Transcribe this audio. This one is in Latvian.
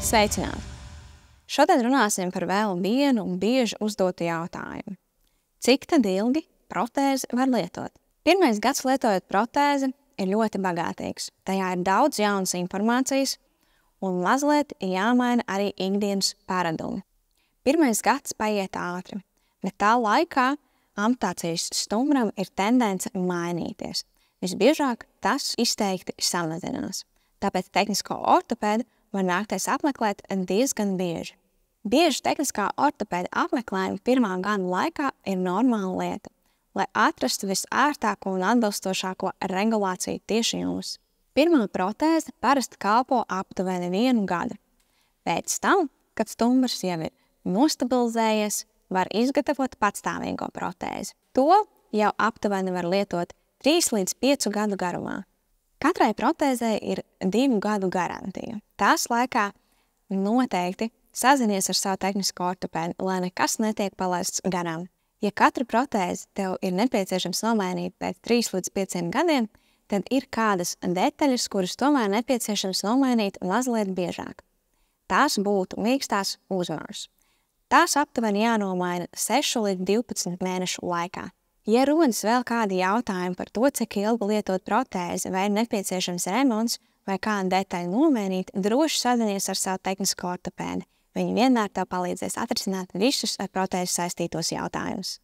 Sveicināti! Šodien runāsim par vēl vienu un bieži uzdotu jautājumu. Cik tad ilgi protēzi var lietot? Pirmais gads lietojot protēzi ir ļoti bagātīgs. Tajā ir daudz jaunas informācijas un mazliet jāmaina arī ikdienas paradumi. Pirmais gads paiet ātri, bet tā laikā amputācijas stumuram ir tendence mainīties. Visbiežāk tas izteikti samazinās. Tāpēc tehnisko ortopēdu var nākties apmeklēt diezgan bieži. Bieži tehniskā ortopēda apmeklējumi pirmā gada laikā ir normāla lieta, lai atrastu visērtāko un atbilstošāko regulāciju tieši jums. Pirmā protēze parasti kalpo aptuveni 1 gadu. Pēc tam, kad stumbrs jau ir nostabilizējies, var izgatavot patstāvīgo protēzi. To jau aptuveni var lietot 3 līdz 5 gadu garumā. Katrai protēzei ir 2 gadu garantija. Tās laikā noteikti sazinies ar savu tehnisko ortopēdu, lai nekas netiek palaists garām. Ja katru protēzi tev ir nepieciešams nomainīt pēc 3 līdz 5 gadiem, tad ir kādas detaļas, kuras tomēr nepieciešams nomainīt mazliet biežāk. Tās būtu mīkstās uzvaras. Tās aptuveni jānomaina 6 līdz 12 mēnešu laikā. Ja rodas vēl kādi jautājumi par to, cik ilgi lietot protēzi, vai ir nepieciešams remonts vai kādu detaļu nomainīt, droši sazinies ar savu tehnisko ortopēdu. Viņi vienmēr tev palīdzēs atrisināt visus ar protēzi saistītos jautājumus.